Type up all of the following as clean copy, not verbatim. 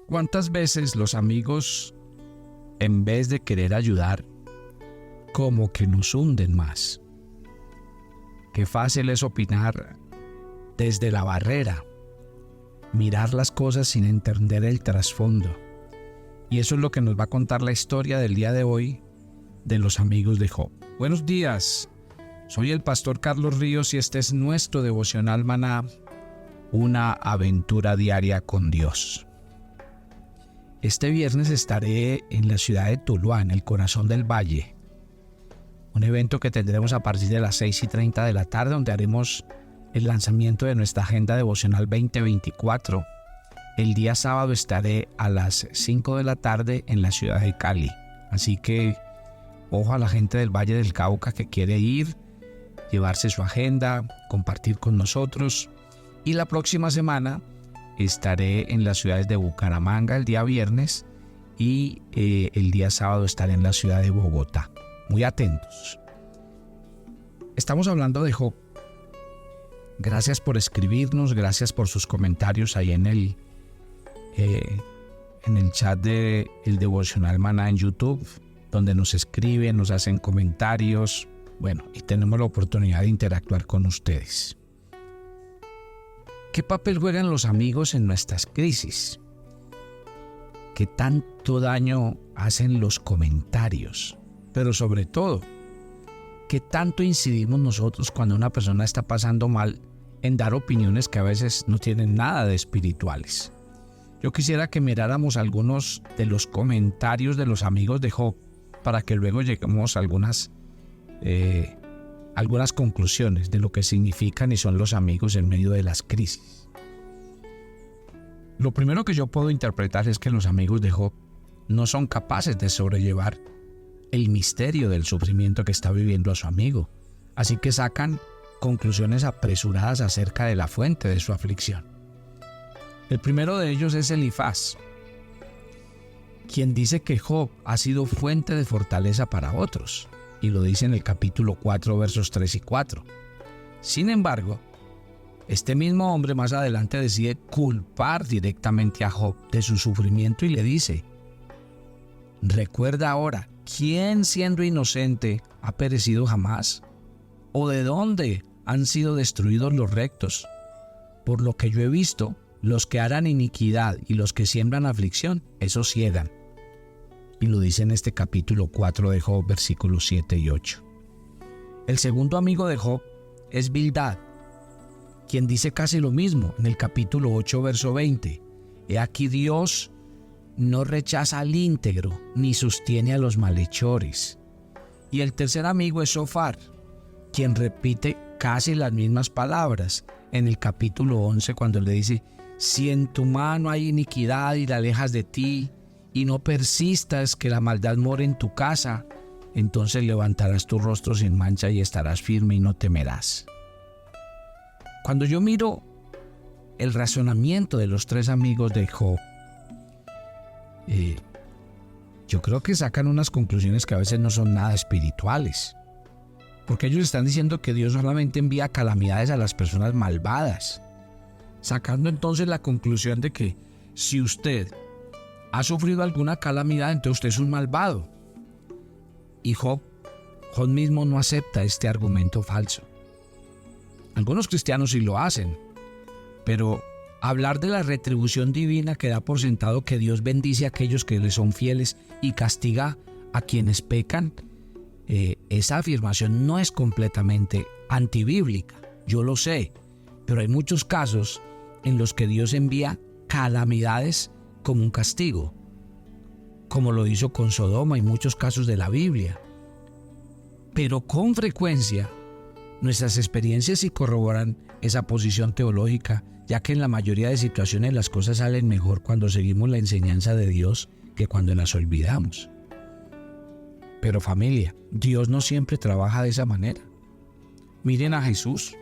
¿Cuántas veces los amigos, en vez de querer ayudar, como que nos hunden más? Qué fácil es opinar desde la barrera, mirar las cosas sin entender el trasfondo. Y eso es lo que nos va a contar la historia del día de hoy de los amigos de Job. Buenos días, soy el pastor Carlos Ríos y este es nuestro devocional Maná, una aventura diaria con Dios. Este viernes estaré en la ciudad de Tuluá, en el corazón del valle. Un evento que tendremos a partir de las 6:30 de la tarde, donde haremos el lanzamiento de nuestra agenda devocional 2024. El día sábado estaré a las 5 de la tarde en la ciudad de Cali. Así que ojo a la gente del Valle del Cauca que quiere ir, llevarse su agenda, compartir con nosotros. Y la próxima semana estaré en las ciudades de Bucaramanga el día viernes y el día sábado estaré en la ciudad de Bogotá. Muy atentos. Estamos hablando de Job. Gracias por escribirnos, gracias por sus comentarios ahí en el chat de el Devocional Maná en YouTube, donde nos escriben, nos hacen comentarios. Bueno, y tenemos la oportunidad de interactuar con ustedes. ¿Qué papel juegan los amigos en nuestras crisis? ¿Qué tanto daño hacen los comentarios? Pero sobre todo, ¿qué tanto incidimos nosotros cuando una persona está pasando mal en dar opiniones que a veces no tienen nada de espirituales? Yo quisiera que miráramos algunos de los comentarios de los amigos de Job para que luego lleguemos a algunas conclusiones de lo que significan y son los amigos en medio de las crisis. Lo primero que yo puedo interpretar es que los amigos de Job no son capaces de sobrellevar el misterio del sufrimiento que está viviendo a su amigo, así que sacan conclusiones apresuradas acerca de la fuente de su aflicción. El primero de ellos es Elifaz, quien dice que Job ha sido fuente de fortaleza para otros, y lo dice en el capítulo 4, versos 3 y 4. Sin embargo, este mismo hombre más adelante decide culpar directamente a Job de su sufrimiento y le dice: recuerda ahora, ¿quién siendo inocente ha perecido jamás? ¿O de dónde han sido destruidos los rectos? Por lo que yo he visto, los que harán iniquidad y los que siembran aflicción, esos ciegan. Y lo dice en este capítulo 4 de Job, versículos 7 y 8. El segundo amigo de Job es Bildad, quien dice casi lo mismo en el capítulo 8, verso 20. He aquí Dios no rechaza al íntegro, ni sostiene a los malhechores. Y el tercer amigo es Zofar, quien repite casi las mismas palabras en el capítulo 11 cuando le dice: si en tu mano hay iniquidad y la alejas de ti, y no persistas que la maldad more en tu casa, entonces levantarás tu rostro sin mancha y estarás firme y no temerás. Cuando yo miro el razonamiento de los tres amigos de Job, yo creo que sacan unas conclusiones que a veces no son nada espirituales, porque ellos están diciendo que Dios solamente envía calamidades a las personas malvadas, sacando entonces la conclusión de que si usted ha sufrido alguna calamidad, entonces usted es un malvado. Y Job mismo no acepta este argumento falso. Algunos cristianos sí lo hacen, pero hablar de la retribución divina que da por sentado que Dios bendice a aquellos que le son fieles y castiga a quienes pecan, esa afirmación no es completamente antibíblica, yo lo sé, pero hay muchos casos en los que Dios envía calamidades como un castigo, como lo hizo con Sodoma y muchos casos de la Biblia. Pero con frecuencia nuestras experiencias sí corroboran esa posición teológica, ya que en la mayoría de situaciones las cosas salen mejor cuando seguimos la enseñanza de Dios que cuando las olvidamos. Pero familia, Dios no siempre trabaja de esa manera. Miren a Jesús.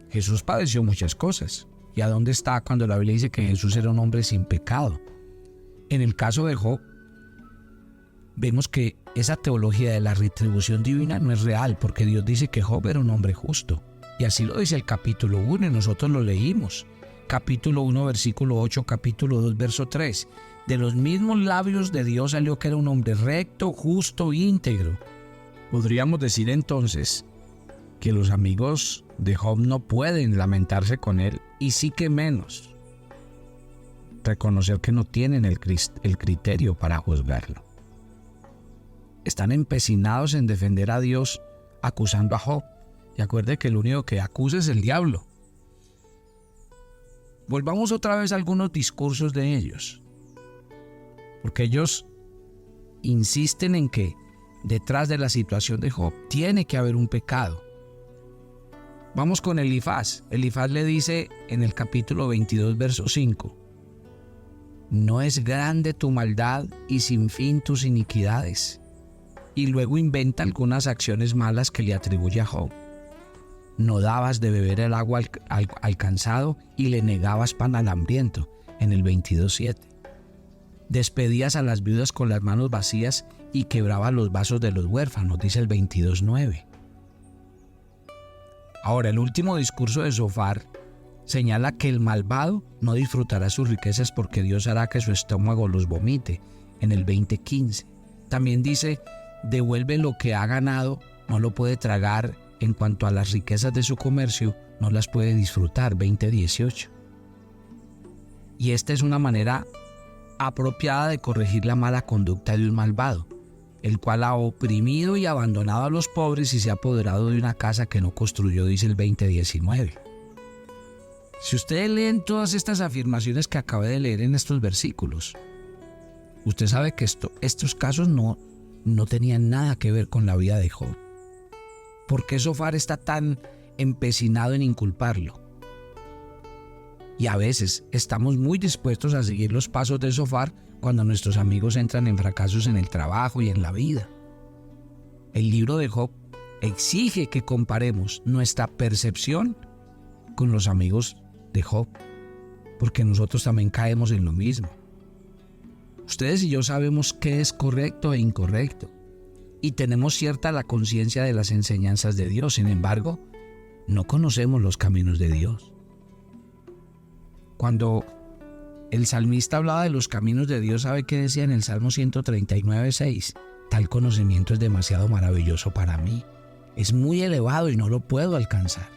Jesús padeció muchas cosas. ¿Y a dónde está cuando la Biblia dice que Jesús era un hombre sin pecado? En el caso de Job, vemos que esa teología de la retribución divina no es real, porque Dios dice que Job era un hombre justo. Y así lo dice el capítulo 1 y nosotros lo leímos, capítulo 1, versículo 8, capítulo 2, verso 3. De los mismos labios de Dios salió que era un hombre recto, justo, íntegro. Podríamos decir entonces que los amigos de Job no pueden lamentarse con él, y sí que menos reconocer que no tienen el criterio para juzgarlo. Están empecinados en defender a Dios acusando a Job. Y acuerde que el único que acusa es el diablo. Volvamos otra vez a algunos discursos de ellos. Porque ellos insisten en que detrás de la situación de Job tiene que haber un pecado. Vamos con Elifaz. Elifaz le dice en el capítulo 22, verso 5. No es grande tu maldad y sin fin tus iniquidades. Y luego inventa algunas acciones malas que le atribuye a Job. No dabas de beber el agua al cansado y le negabas pan al hambriento, en el 22:7. Despedías a las viudas con las manos vacías y quebrabas los vasos de los huérfanos, dice el 22:9. Ahora, el último discurso de Zofar señala que el malvado no disfrutará sus riquezas porque Dios hará que su estómago los vomite, en el 20:15. También dice, devuelve lo que ha ganado, no lo puede tragar. En cuanto a las riquezas de su comercio, no las puede disfrutar, 20:18. Y esta es una manera apropiada de corregir la mala conducta de un malvado, el cual ha oprimido y abandonado a los pobres y se ha apoderado de una casa que no construyó, dice el 20:19. Si ustedes leen todas estas afirmaciones que acabé de leer en estos versículos, usted sabe que estos casos no tenían nada que ver con la vida de Job. ¿Por qué Zofar está tan empecinado en inculparlo? Y a veces estamos muy dispuestos a seguir los pasos de Zofar cuando nuestros amigos entran en fracasos en el trabajo y en la vida. El libro de Job exige que comparemos nuestra percepción con los amigos de Job, porque nosotros también caemos en lo mismo. Ustedes y yo sabemos qué es correcto e incorrecto, y tenemos cierta la conciencia de las enseñanzas de Dios. Sin embargo, no conocemos los caminos de Dios. Cuando el salmista hablaba de los caminos de Dios, ¿sabe qué decía en el Salmo 139:6? Tal conocimiento es demasiado maravilloso para mí. Es muy elevado y no lo puedo alcanzar.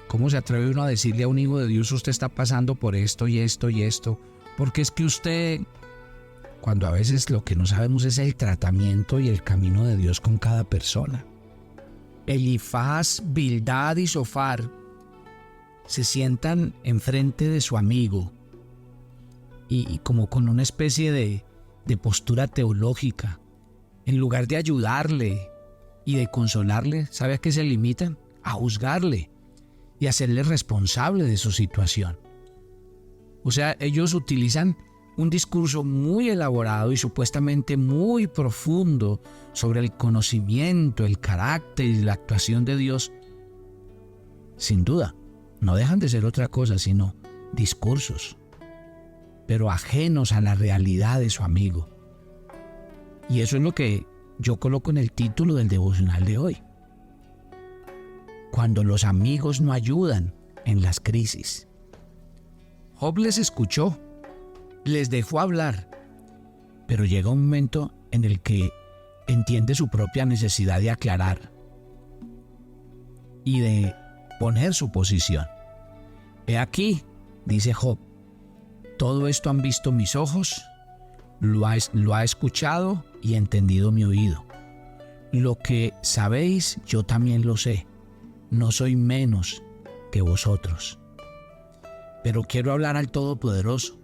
¿Cómo se atreve uno a decirle a un hijo de Dios, usted está pasando por esto y esto y esto? Porque es que usted... Cuando a veces lo que no sabemos es el tratamiento y el camino de Dios con cada persona. Elifaz, Bildad y Zofar se sientan enfrente de su amigo y como con una especie de postura teológica. En lugar de ayudarle y de consolarle, ¿sabe a qué se limitan? A juzgarle y hacerle responsable de su situación. O sea, ellos utilizan un discurso muy elaborado y supuestamente muy profundo sobre el conocimiento, el carácter y la actuación de Dios. Sin duda, no dejan de ser otra cosa sino discursos, pero ajenos a la realidad de su amigo. Y eso es lo que yo coloco en el título del devocional de hoy. Cuando los amigos no ayudan en las crisis. Job les escuchó, les dejó hablar, pero llega un momento en el que entiende su propia necesidad de aclarar y de poner su posición. He aquí, dice Job, todo esto han visto mis ojos, lo ha escuchado y entendido mi oído. Lo que sabéis, yo también lo sé, no soy menos que vosotros. Pero quiero hablar al Todopoderoso.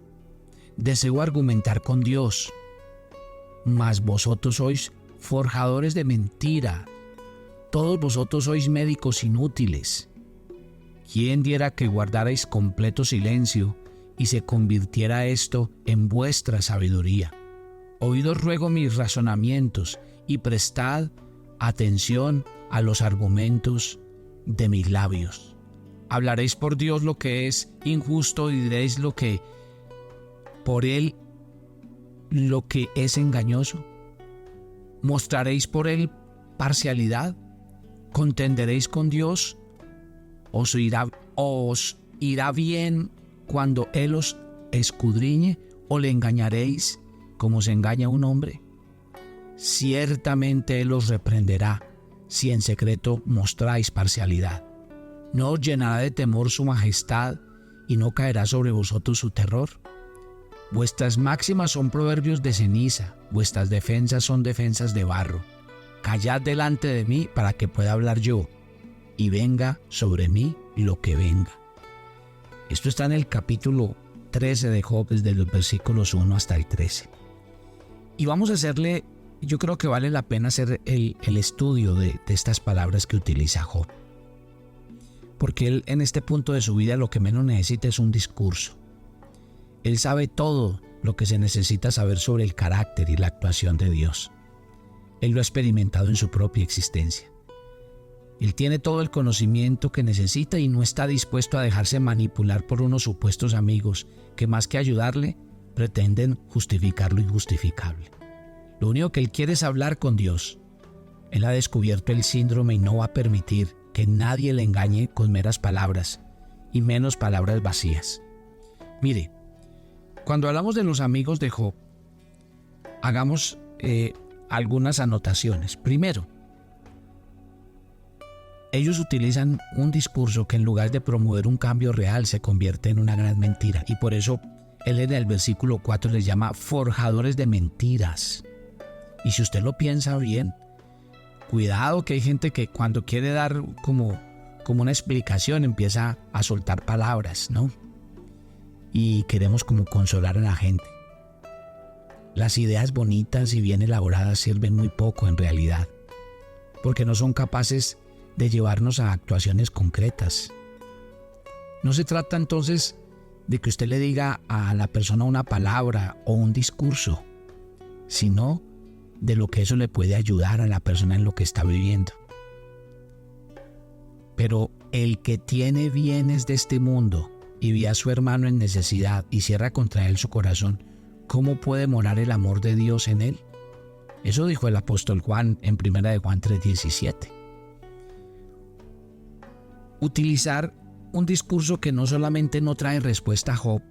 Deseo argumentar con Dios, mas vosotros sois forjadores de mentira. Todos vosotros sois médicos inútiles. ¿Quién diera que guardarais completo silencio y se convirtiera esto en vuestra sabiduría? Oídos ruego mis razonamientos y prestad atención a los argumentos de mis labios. Hablaréis por Dios lo que es injusto y diréis por él lo que es engañoso. ¿Mostraréis por él parcialidad? ¿Contenderéis con Dios? ¿Os irá bien cuando Él os escudriñe, o le engañaréis como se engaña un hombre? Ciertamente Él os reprenderá si en secreto mostráis parcialidad. ¿No os llenará de temor su majestad y no caerá sobre vosotros su terror? Vuestras máximas son proverbios de ceniza, vuestras defensas son defensas de barro. Callad delante de mí para que pueda hablar yo, y venga sobre mí lo que venga. Esto está en el capítulo 13 de Job, desde los versículos 1 hasta el 13. Y vamos a hacerle, yo creo que vale la pena hacer el estudio de estas palabras que utiliza Job. Porque él en este punto de su vida lo que menos necesita es un discurso. Él sabe todo lo que se necesita saber sobre el carácter y la actuación de Dios. Él lo ha experimentado en su propia existencia. Él tiene todo el conocimiento que necesita y no está dispuesto a dejarse manipular por unos supuestos amigos que, más que ayudarle, pretenden justificar lo injustificable. Lo único que él quiere es hablar con Dios. Él ha descubierto el síndrome y no va a permitir que nadie le engañe con meras palabras, y menos palabras vacías. Mire, cuando hablamos de los amigos de Job, hagamos algunas anotaciones. Primero, ellos utilizan un discurso que en lugar de promover un cambio real se convierte en una gran mentira, y por eso él en el versículo 4 les llama forjadores de mentiras. Y si usted lo piensa bien, cuidado, que hay gente que cuando quiere dar como una explicación empieza a soltar palabras, ¿no? Y queremos como consolar a la gente. Las ideas bonitas y bien elaboradas sirven muy poco en realidad, porque no son capaces de llevarnos a actuaciones concretas. No se trata entonces de que usted le diga a la persona una palabra o un discurso, sino de lo que eso le puede ayudar a la persona en lo que está viviendo. Pero el que tiene bienes de este mundo y ve a su hermano en necesidad y cierra contra él su corazón, ¿cómo puede morar el amor de Dios en él? Eso dijo el apóstol Juan en 1 de Juan 3:17. Utilizar un discurso que no solamente no trae respuesta a Job,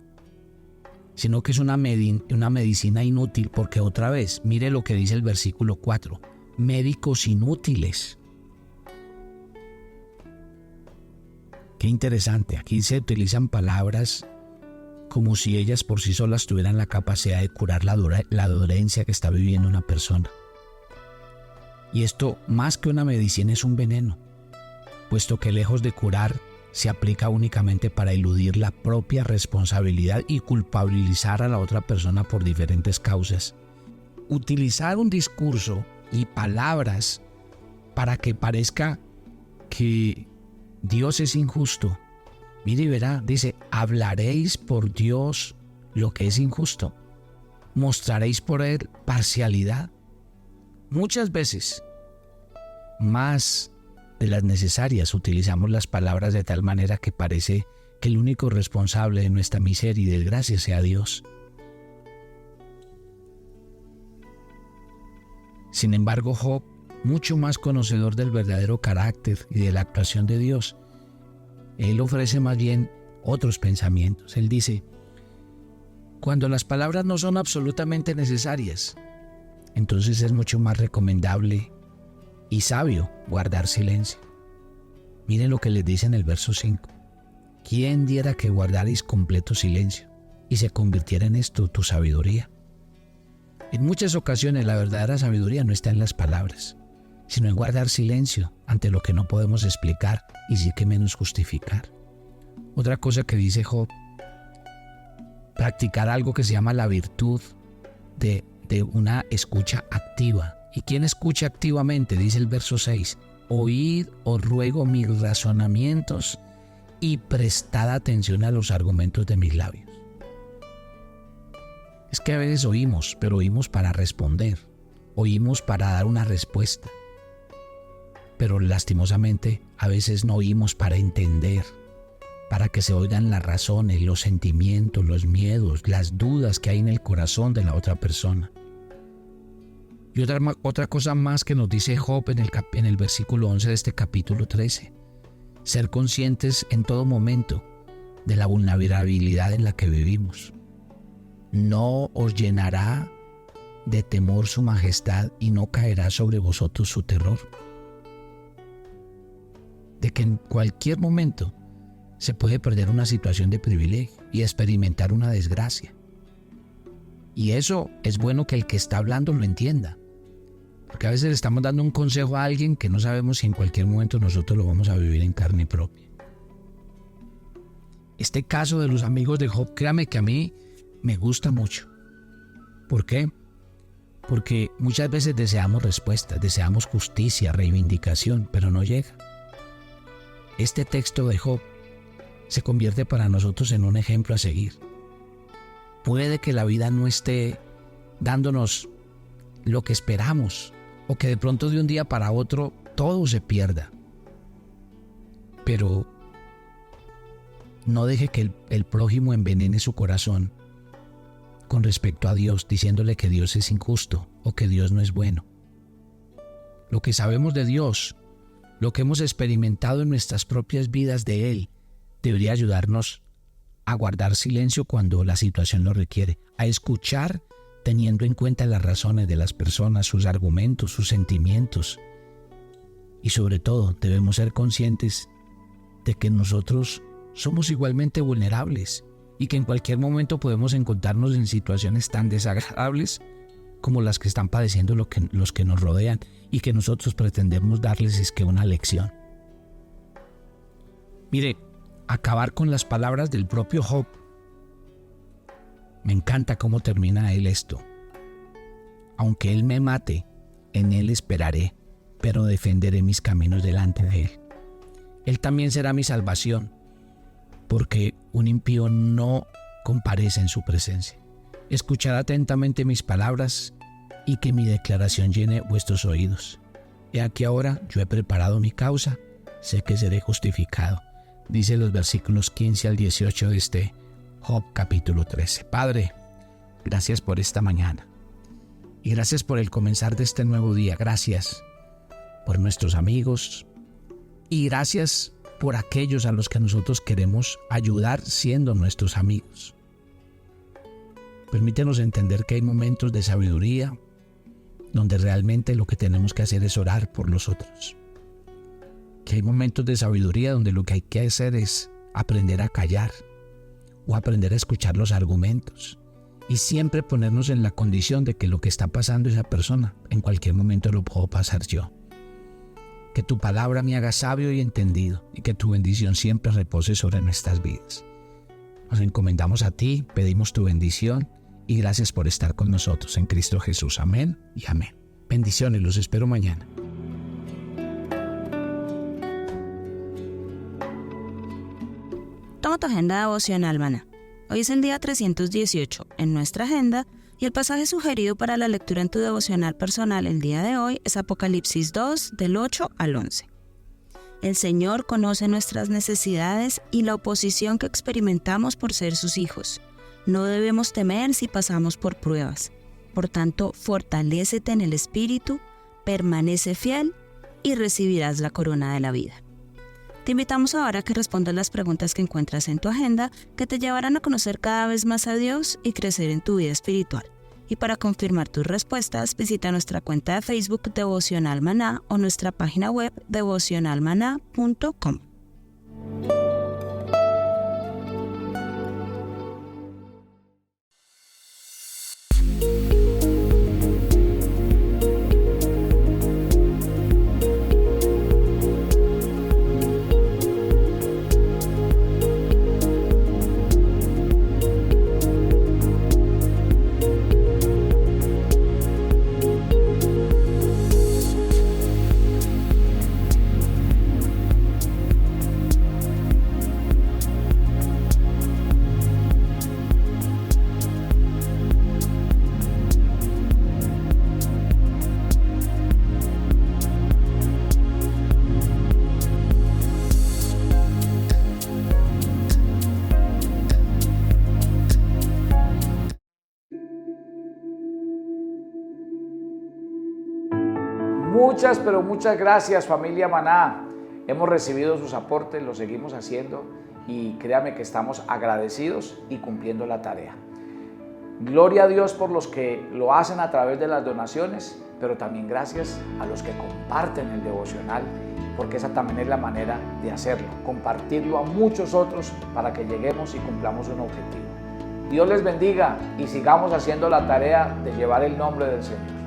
sino que es una medicina inútil, porque otra vez, mire lo que dice el versículo 4, médicos inútiles. Qué interesante, aquí se utilizan palabras como si ellas por sí solas tuvieran la capacidad de curar la dolencia que está viviendo una persona. Y esto, más que una medicina, es un veneno, puesto que lejos de curar, se aplica únicamente para eludir la propia responsabilidad y culpabilizar a la otra persona por diferentes causas. Utilizar un discurso y palabras para que parezca que Dios es injusto. Mire y verá, dice, hablaréis por Dios lo que es injusto. Mostraréis por Él parcialidad. Muchas veces, más de las necesarias, utilizamos las palabras de tal manera que parece que el único responsable de nuestra miseria y desgracia sea Dios. Sin embargo, Job, mucho más conocedor del verdadero carácter y de la actuación de Dios, él ofrece más bien otros pensamientos. Él dice, cuando las palabras no son absolutamente necesarias, entonces es mucho más recomendable y sabio guardar silencio. Miren lo que les dice en el verso 5. ¿Quién diera que guardarais completo silencio y se convirtiera en esto tu sabiduría? En muchas ocasiones la verdadera sabiduría no está en las palabras, sino en guardar silencio ante lo que no podemos explicar y sí que menos justificar. Otra cosa que dice Job, practicar algo que se llama la virtud de una escucha activa. ¿Y quién escucha activamente? Dice el verso 6. Oíd, os ruego, mis razonamientos y prestad atención a los argumentos de mis labios. Es que a veces oímos, pero oímos para responder. Oímos para dar una respuesta. Pero lastimosamente a veces no oímos para entender, para que se oigan las razones, los sentimientos, los miedos, las dudas que hay en el corazón de la otra persona. Y otra cosa más que nos dice Job en el versículo 11 de este capítulo 13. Ser conscientes en todo momento de la vulnerabilidad en la que vivimos. No os llenará de temor su majestad y no caerá sobre vosotros su terror. De que en cualquier momento se puede perder una situación de privilegio y experimentar una desgracia. Y eso es bueno que el que está hablando lo entienda. Porque a veces le estamos dando un consejo a alguien que no sabemos si en cualquier momento nosotros lo vamos a vivir en carne propia. Este caso de los amigos de Job, créame que a mí me gusta mucho. ¿Por qué? Porque muchas veces deseamos respuestas, deseamos justicia, reivindicación, pero no llega. Este texto de Job se convierte para nosotros en un ejemplo a seguir. Puede que la vida no esté dándonos lo que esperamos, o que de pronto de un día para otro todo se pierda. Pero no deje que el prójimo envenene su corazón con respecto a Dios, diciéndole que Dios es injusto o que Dios no es bueno. Lo que sabemos de Dios, lo que hemos experimentado en nuestras propias vidas de Él, debería ayudarnos a guardar silencio cuando la situación lo requiere, a escuchar teniendo en cuenta las razones de las personas, sus argumentos, sus sentimientos. Y sobre todo debemos ser conscientes de que nosotros somos igualmente vulnerables y que en cualquier momento podemos encontrarnos en situaciones tan desagradables como las que están padeciendo los que nos rodean y que nosotros pretendemos darles es que una lección. Mire, acabar con las palabras del propio Job. Me encanta cómo termina él esto. Aunque él me mate, en él esperaré, pero defenderé mis caminos delante de él. Él también será mi salvación, porque un impío no comparece en su presencia. Escuchad atentamente mis palabras y que mi declaración llene vuestros oídos. He aquí ahora yo he preparado mi causa, sé que seré justificado. Dice los versículos 15 al 18 de este Job capítulo 13. Padre, gracias por esta mañana y gracias por el comenzar de este nuevo día. Gracias por nuestros amigos y gracias por aquellos a los que nosotros queremos ayudar siendo nuestros amigos. Permítenos entender que hay momentos de sabiduría donde realmente lo que tenemos que hacer es orar por los otros. Que hay momentos de sabiduría donde lo que hay que hacer es aprender a callar o aprender a escuchar los argumentos y siempre ponernos en la condición de que lo que está pasando esa persona en cualquier momento lo puedo pasar yo. Que tu palabra me haga sabio y entendido y que tu bendición siempre repose sobre nuestras vidas. Nos encomendamos a ti, pedimos tu bendición y gracias por estar con nosotros en Cristo Jesús. Amén y amén. Bendiciones, los espero mañana. Toma tu agenda devocional, Maná. Hoy es el día 318 en nuestra agenda y el pasaje sugerido para la lectura en tu devocional personal el día de hoy es Apocalipsis 2, del 8 al 11. El Señor conoce nuestras necesidades y la oposición que experimentamos por ser sus hijos. No debemos temer si pasamos por pruebas. Por tanto, fortalécete en el Espíritu, permanece fiel y recibirás la corona de la vida. Te invitamos ahora a que respondas las preguntas que encuentras en tu agenda que te llevarán a conocer cada vez más a Dios y crecer en tu vida espiritual. Y para confirmar tus respuestas, visita nuestra cuenta de Facebook Devocional Maná o nuestra página web devocionalmaná.com. Muchas, pero muchas gracias, familia Maná. Hemos recibido sus aportes, lo seguimos haciendo y créame que estamos agradecidos y cumpliendo la tarea. Gloria a Dios por los que lo hacen a través de las donaciones, pero también gracias a los que comparten el devocional, porque esa también es la manera de hacerlo, compartirlo a muchos otros para que lleguemos y cumplamos un objetivo. Dios les bendiga y sigamos haciendo la tarea de llevar el nombre del Señor.